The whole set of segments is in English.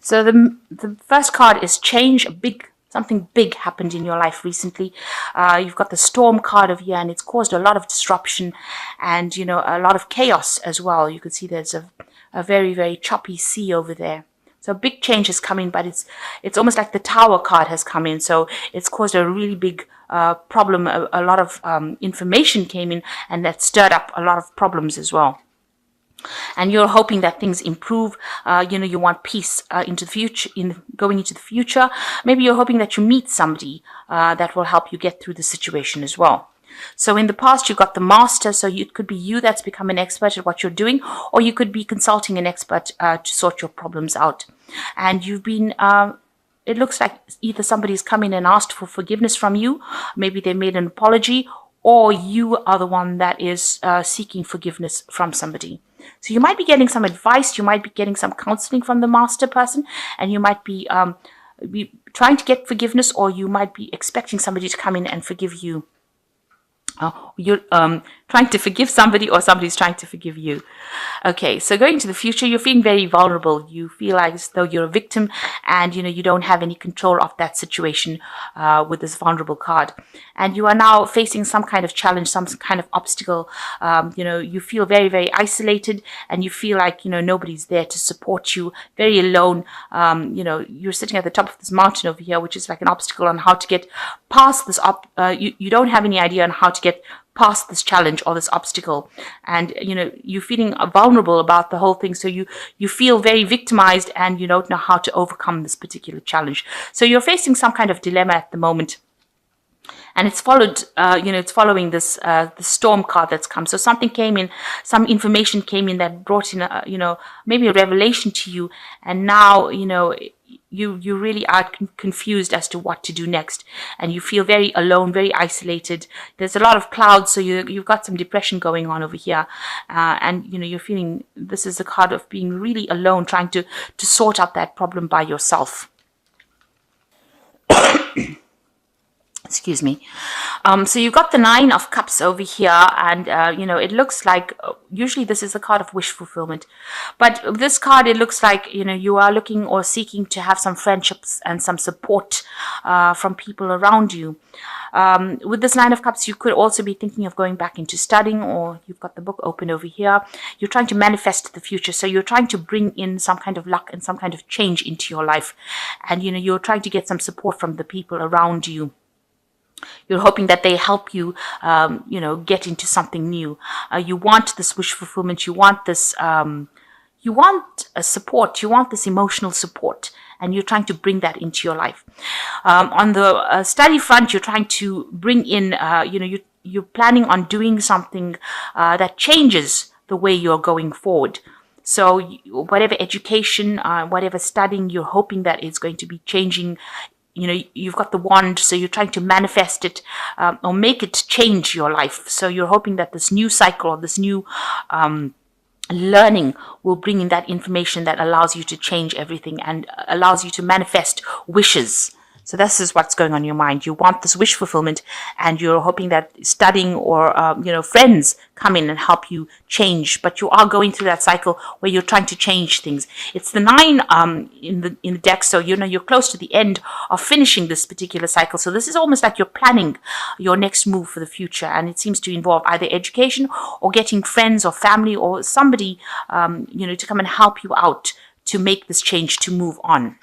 So the first card is change. Something big happened in your life recently. You've got the storm card over here, and it's caused a lot of disruption and, a lot of chaos as well. You can see there's a very, very choppy sea over there. So a big change has come in, but it's almost like the Tower card has come in. So it's caused a really big problem. A lot of information came in, and that stirred up a lot of problems as well. And you're hoping that things improve. You want peace into the future, going into the future. Maybe you're hoping that you meet somebody that will help you get through the situation as well. So in the past, you got the master. So it could be you that's become an expert at what you're doing, or you could be consulting an expert to sort your problems out. And you've been, it looks like either somebody's come in and asked for forgiveness from you. Maybe they made an apology, or you are the one that is seeking forgiveness from somebody. So you might be getting some advice, you might be getting some counseling from the master person, and you might be trying to get forgiveness, or you might be expecting somebody to come in and forgive you. You're trying to forgive somebody, or somebody's trying to forgive you. Okay, so going to the future, you're feeling very vulnerable. You feel like as though you're a victim, and you don't have any control of that situation with this vulnerable card. And you are now facing some kind of challenge, some kind of obstacle. You feel very, very isolated, and you feel like nobody's there to support you. Very alone. You're sitting at the top of this mountain over here, which is like an obstacle on how to get past this. You don't have any idea on how to get past this challenge or this obstacle, and you're feeling vulnerable about the whole thing. So you feel very victimized, and you don't know how to overcome this particular challenge. So you're facing some kind of dilemma at the moment, and it's followed. It's following this the storm card that's come. So something came in, some information came in that brought in maybe a revelation to you, and now you really are confused as to what to do next, and you feel very alone, very isolated. There's a lot of clouds, so you've got some depression going on over here, and you're feeling this is a card of being really alone, trying to sort out that problem by yourself. Excuse me. So you've got the Nine of Cups over here, and it looks like usually this is a card of wish fulfillment, but this card, it looks like you are looking or seeking to have some friendships and some support from people around you. With this Nine of Cups, you could also be thinking of going back into studying, or you've got the book open over here. You're trying to manifest the future, so you're trying to bring in some kind of luck and some kind of change into your life, and you're trying to get some support from the people around you. You're hoping that they help you, get into something new. You want this wish fulfillment. You want this, you want a support. You want this emotional support, and you're trying to bring that into your life. On the study front, you're trying to bring in, you're planning on doing something that changes the way you're going forward. So whatever education, whatever studying, you're hoping that it's going to be changing. You've got the wand, so you're trying to manifest it or make it change your life. So you're hoping that this new cycle or this new learning will bring in that information that allows you to change everything and allows you to manifest wishes. So this is what's going on in your mind. You want this wish fulfillment, and you're hoping that studying or friends come in and help you change. But you are going through that cycle where you're trying to change things. It's the 9 in the deck, so you're close to the end of finishing this particular cycle. So this is almost like you're planning your next move for the future, and it seems to involve either education or getting friends or family or somebody to come and help you out to make this change, to move on.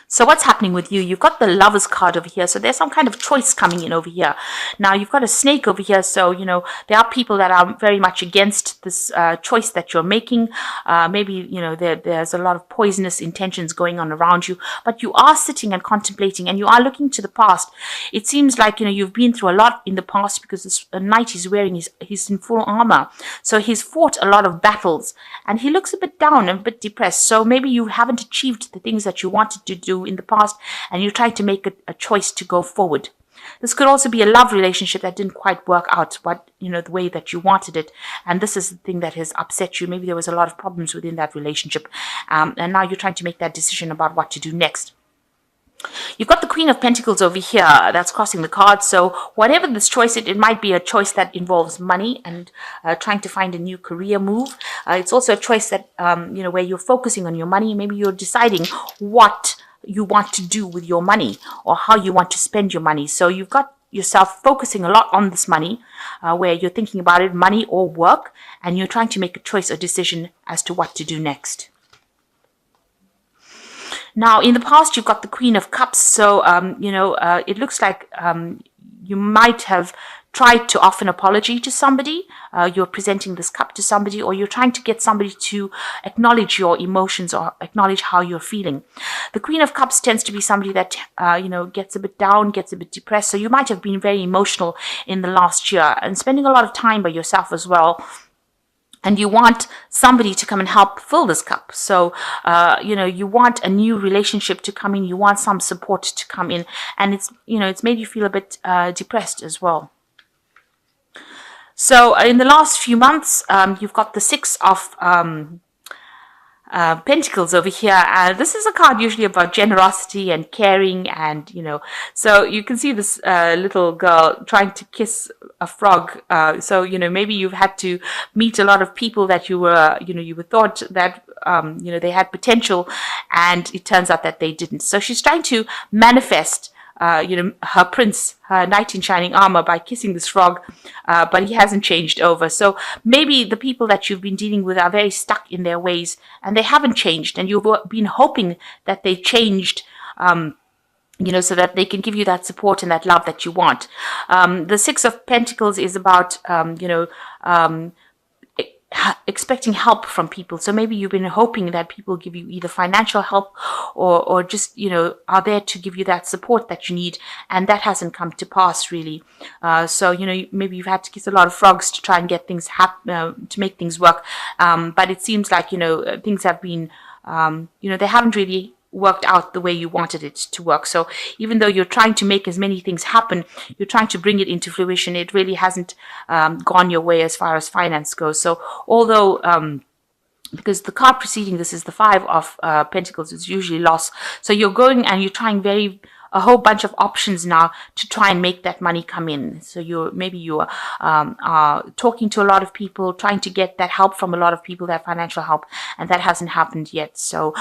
So what's happening with you? You've got the Lovers card over here. So there's some kind of choice coming in over here. Now you've got a snake over here. So, there are people that are very much against this choice that you're making. Maybe, there's a lot of poisonous intentions going on around you. But you are sitting and contemplating, and you are looking to the past. It seems like, you've been through a lot in the past, because this knight he's wearing, he's in full armor. So he's fought a lot of battles, and he looks a bit down and a bit depressed. So maybe you haven't achieved the things that you wanted to do in the past, and you're trying to make a choice to go forward. This could also be a love relationship that didn't quite work out the way that you wanted it, and this is the thing that has upset you. Maybe there was a lot of problems within that relationship, and now you're trying to make that decision about what to do next. You've got the Queen of Pentacles over here that's crossing the card. So whatever this choice, it might be a choice that involves money and trying to find a new career move. It's also a choice that, where you're focusing on your money. Maybe you're deciding what you want to do with your money or how you want to spend your money. So you've got yourself focusing a lot on this money, where you're thinking about it, money or work, and you're trying to make a choice or decision as to what to do next. Now, in the past, you've got the Queen of Cups. So, it looks like you might have tried to offer an apology to somebody. You're presenting this cup to somebody, or you're trying to get somebody to acknowledge your emotions or acknowledge how you're feeling. The Queen of Cups tends to be somebody that, gets a bit down, gets a bit depressed. So you might have been very emotional in the last year and spending a lot of time by yourself as well. And you want somebody to come and help fill this cup. So, you want a new relationship to come in. You want some support to come in. And it's made you feel a bit depressed as well. So in the last few months, you've got the Six of Pentacles over here. This is a card usually about generosity and caring, and so you can see this little girl trying to kiss a frog. So maybe you've had to meet a lot of people that you were thought that they had potential, and it turns out that they didn't. So she's trying to manifest her prince, her knight in shining armor, by kissing this frog, but he hasn't changed over. So maybe the people that you've been dealing with are very stuck in their ways and they haven't changed, and you've been hoping that they changed, so that they can give you that support and that love that you want. The Six of Pentacles is about, expecting help from people. So maybe you've been hoping that people give you either financial help or just, are there to give you that support that you need. And that hasn't come to pass really. So, maybe you've had to kiss a lot of frogs to try and get things to make things work. But it seems like, things have been, they haven't really worked out the way you wanted it to work. So even though you're trying to make as many things happen, you're trying to bring it into fruition, it really hasn't gone your way as far as finance goes. So although because the card preceding this is the Five of Pentacles, it's usually loss. So you're going and you're trying a whole bunch of options now to try and make that money come in. So you're talking to a lot of people, trying to get that help from a lot of people, that financial help, and that hasn't happened yet. So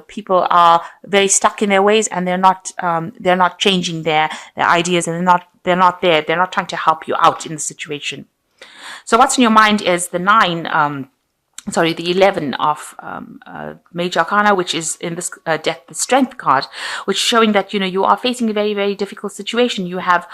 people are very stuck in their ways, and they're not changing their ideas, and they're not there. They're not trying to help you out in the situation. So what's in your mind is the the 11 of Major Arcana, which is in this death, the Strength card, which is showing that, you are facing a very, very difficult situation. You have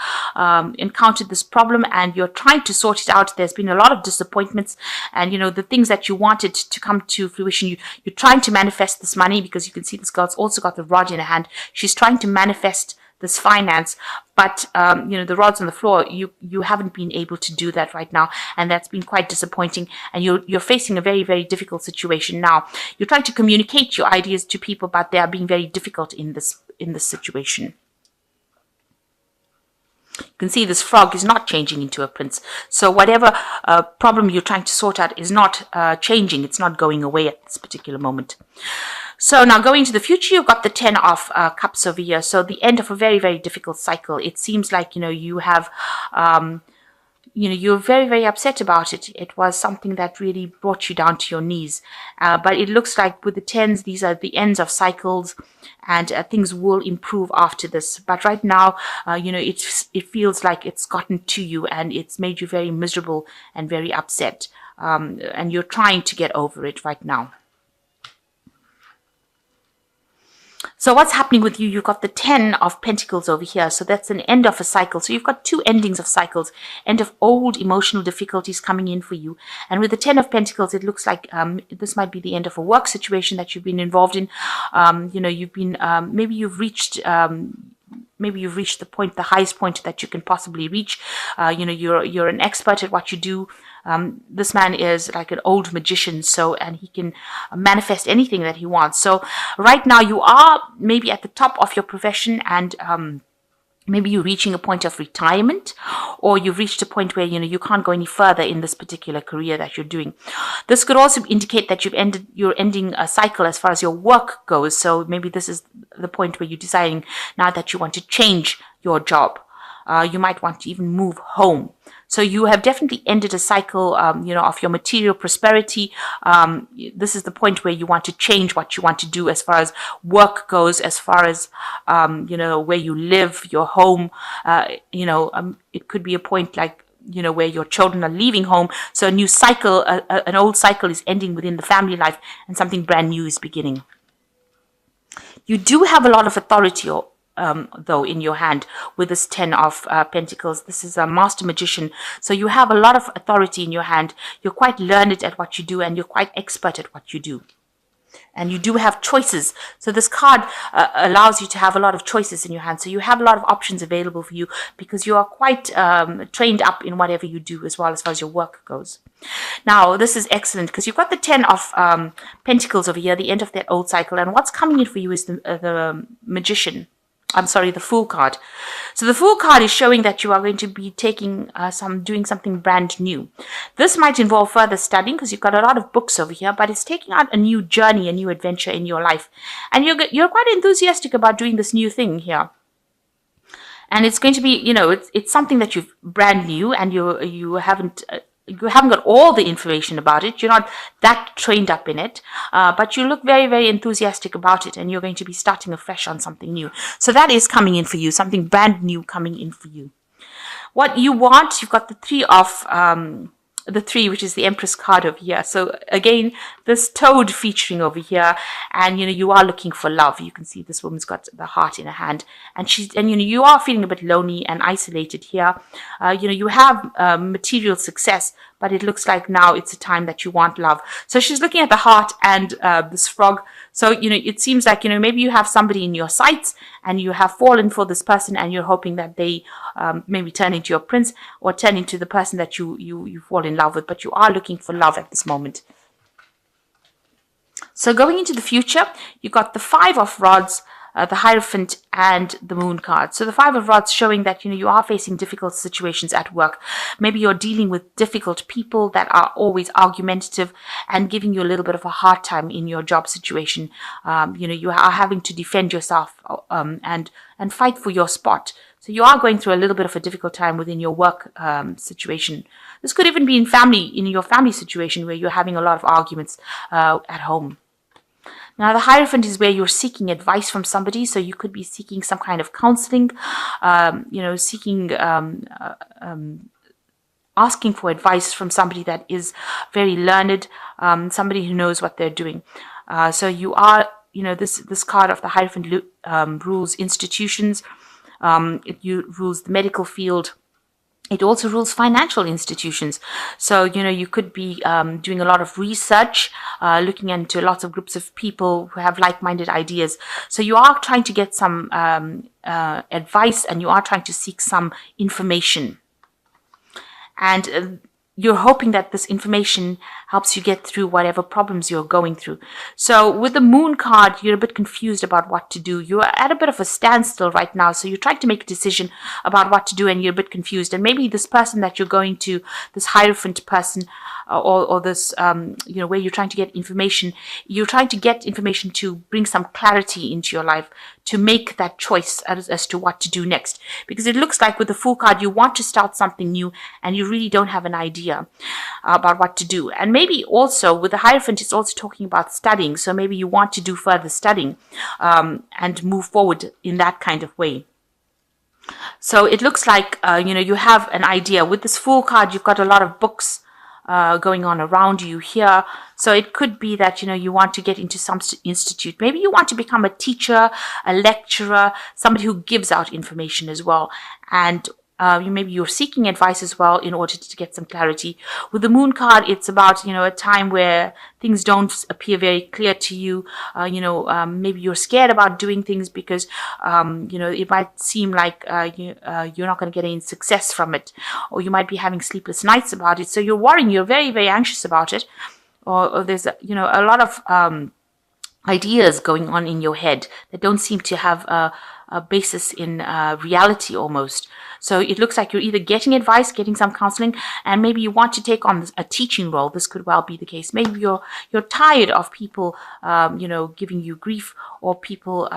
encountered this problem and you're trying to sort it out. There's been a lot of disappointments, and, the things that you wanted to come to fruition, you're trying to manifest this money, because you can see this girl's also got the rod in her hand. She's trying to manifest this finance, but the rod's on the floor. You haven't been able to do that right now, and that's been quite disappointing. And you're facing a very, very difficult situation now. You're trying to communicate your ideas to people, but they are being very difficult in this situation. You can see this frog is not changing into a prince. So whatever problem you're trying to sort out is not changing. It's not going away at this particular moment. So now going to the future, you've got the 10 of Cups over here. So the end of a very, very difficult cycle. It seems like, you have, you're very, very upset about it. It was something that really brought you down to your knees. But it looks like with the 10s, these are the ends of cycles, and things will improve after this. But right now, it feels like it's gotten to you, and it's made you very miserable and very upset. And you're trying to get over it right now. So what's happening with you? You've got the 10 of Pentacles over here. So that's an end of a cycle. So you've got two endings of cycles, end of old emotional difficulties coming in for you. And with the 10 of Pentacles, it looks like this might be the end of a work situation that you've been involved in. You've been, maybe you've reached the point, the highest point that you can possibly reach. You're an expert at what you do. This man is like an old magician, and he can manifest anything that he wants. So right now you are maybe at the top of your profession, and Maybe you're reaching a point of retirement, or you've reached a point where, you can't go any further in this particular career that you're doing. This could also indicate that you're ending a cycle as far as your work goes. So maybe this is the point where you're deciding now that you want to change your job. You might want to even move home. So you have definitely ended a cycle, of your material prosperity. This is the point where you want to change what you want to do as far as work goes, as far as, where you live, your home. It could be a point like, where your children are leaving home. So a new cycle, an old cycle is ending within the family life, and something brand new is beginning. You do have a lot of authority, though, in your hand with this 10 of Pentacles. This is a master magician. So you have a lot of authority in your hand. You're quite learned at what you do, and you're quite expert at what you do. And you do have choices. So this card allows you to have a lot of choices in your hand. So you have a lot of options available for you, because you are quite trained up in whatever you do, as well as far as your work goes. Now, this is excellent because you've got the 10 of Pentacles over here, the end of that old cycle. And what's coming in for you is the Magician. The Fool card. So the Fool card is showing that you are going to be taking doing something brand new. This might involve further studying, because you've got a lot of books over here, but it's taking out a new journey, a new adventure in your life. And you're quite enthusiastic about doing this new thing here. And it's going to be, it's something that you've brand new, and you haven't got all the information about it. You're not that trained up in it, but you look very, very enthusiastic about it, and you're going to be starting afresh on something new. So that is coming in for you, something brand new coming in for you. What you want, you've got the three, which is the Empress card over here. So again, this toad featuring over here, and you are looking for love. You can see this woman's got the heart in her hand, and you are feeling a bit lonely and isolated here. You have material success, but it looks like now it's a time that you want love. So she's looking at the heart and this frog. So, it seems like, maybe you have somebody in your sights, and you have fallen for this person, and you're hoping that they maybe turn into your prince, or turn into the person that you fall in love with, but you are looking for love at this moment. So going into the future, you've got the 5 of Rods, the Hierophant, and the Moon card. So the 5 of Rods showing that, you are facing difficult situations at work. Maybe you're dealing with difficult people that are always argumentative and giving you a little bit of a hard time in your job situation. You are having to defend yourself and fight for your spot. So you are going through a little bit of a difficult time within your work situation. This could even be in your family situation, where you're having a lot of arguments at home. Now, the Hierophant is where you're seeking advice from somebody. So you could be seeking some kind of counseling, asking for advice from somebody that is very learned, somebody who knows what they're doing. So you are, this card of the Hierophant rules institutions. It rules the medical field. It also rules financial institutions. So, you could be doing a lot of research, looking into lots of groups of people who have like-minded ideas. So you are trying to get some advice, and you are trying to seek some information. And you're hoping that this information helps you get through whatever problems you're going through. So with the Moon card, you're a bit confused about what to do. You're at a bit of a standstill right now. So you're trying to make a decision about what to do, and you're a bit confused. And maybe this person that you're going to, this Hierophant person, or this, where you're trying to get information, you're trying to get information to bring some clarity into your life, to make that choice as to what to do next. Because it looks like with the Fool card, you want to start something new, and you really don't have an idea about what to do. And maybe also with the Hierophant, it's also talking about studying. So maybe you want to do further studying and move forward in that kind of way. So it looks like, you have an idea. With this Fool card, you've got a lot of books going on around you here. So it could be that, you want to get into some institute. Maybe you want to become a teacher, a lecturer, somebody who gives out information as well. And maybe you're seeking advice as well in order to get some clarity. With the Moon card, it's about, a time where things don't appear very clear to you. Maybe you're scared about doing things because, it might seem like you're not going to get any success from it. Or you might be having sleepless nights about it. So you're worrying, you're very, very anxious about it. Or there's, a lot of ideas going on in your head that don't seem to have basis in reality almost. So it looks like you're either getting advice, getting some counseling, and maybe you want to take on a teaching role. This could well be the case. Maybe you're tired of people, giving you grief, or people,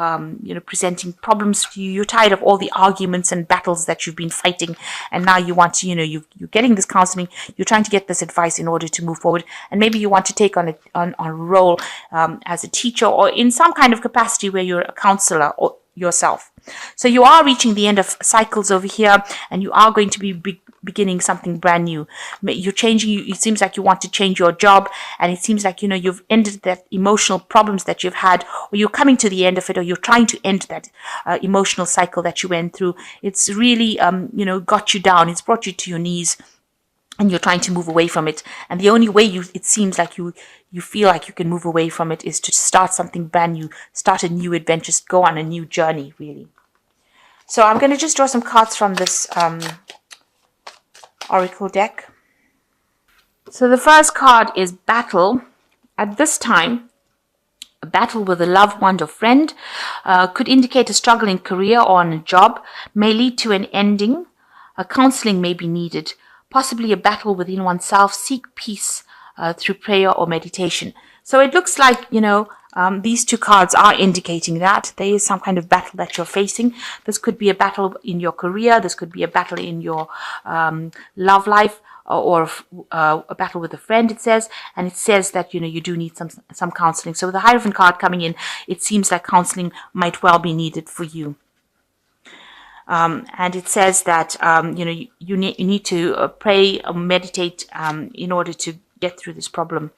presenting problems to you. You're tired of all the arguments and battles that you've been fighting, and now you want to, you're getting this counseling. You're trying to get this advice in order to move forward, and maybe you want to take on a role as a teacher, or in some kind of capacity where you're a counselor or yourself. So you are reaching the end of cycles over here, and you are going to be beginning something brand new. You're changing. It seems like you want to change your job, and it seems like you've ended that emotional problems that you've had, or you're coming to the end of it, or you're trying to end that emotional cycle that you went through. It's really got you down. It's brought you to your knees, and you're trying to move away from it. And the only way it seems like you feel like you can move away from it is to start something brand new, start a new adventure, go on a new journey, really. So I'm going to just draw some cards from this oracle deck. So the first card is battle. At this time, a battle with a loved one or friend could indicate a struggle in career or on a job, may lead to an ending. Counseling may be needed. Possibly a battle within oneself. Seek peace through prayer or meditation. So it looks like, these two cards are indicating that there is some kind of battle that you're facing. This could be a battle in your career. This could be a battle in your love life, or a battle with a friend, it says. And it says that, you do need some counseling. So with the Hierophant card coming in, it seems like counseling might well be needed for you. And it says that, you need to pray or meditate in order to get through this problem.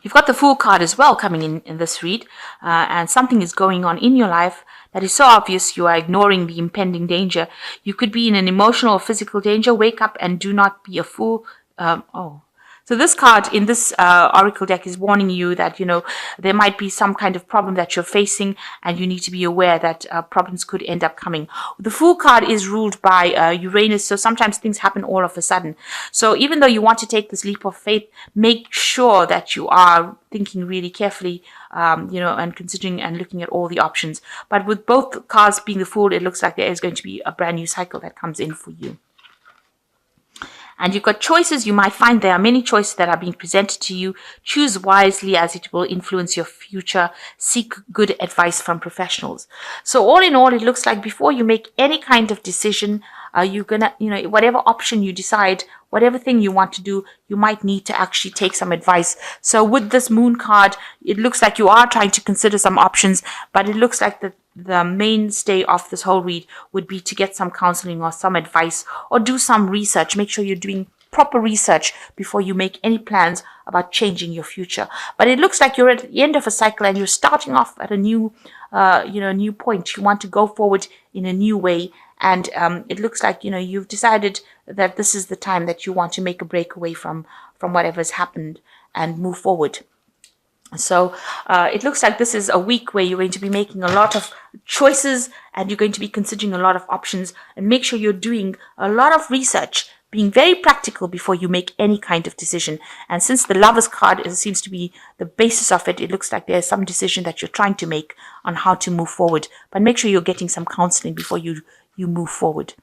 You've got the Fool card as well coming in this read, and something is going on in your life that is so obvious you are ignoring the impending danger. You could be in an emotional or physical danger. Wake up and do not be a fool. So this card in this oracle deck is warning you that, there might be some kind of problem that you're facing, and you need to be aware that problems could end up coming. The Fool card is ruled by Uranus, so sometimes things happen all of a sudden. So even though you want to take this leap of faith, make sure that you are thinking really carefully, and considering and looking at all the options. But with both cards being the Fool, it looks like there is going to be a brand new cycle that comes in for you. And you've got choices. You might find there are many choices that are being presented to you. Choose wisely, as it will influence your future. Seek good advice from professionals. So all in all, it looks like before you make any kind of decision, you're gonna, whatever option you decide, whatever thing you want to do, you might need to actually take some advice. So with this Moon card, it looks like you are trying to consider some options, but it looks like the mainstay of this whole read would be to get some counseling or some advice, or do some research. Make sure you're doing proper research before you make any plans about changing your future. But it looks like you're at the end of a cycle, and you're starting off at a new, new point. You want to go forward in a new way. And it looks like, you've decided that this is the time that you want to make a break away from whatever's happened and move forward. So it looks like this is a week where you're going to be making a lot of choices, and you're going to be considering a lot of options. And make sure you're doing a lot of research, being very practical before you make any kind of decision. And since the Lovers card seems to be the basis of it, it looks like there's some decision that you're trying to make on how to move forward. But make sure you're getting some counseling before you move forward.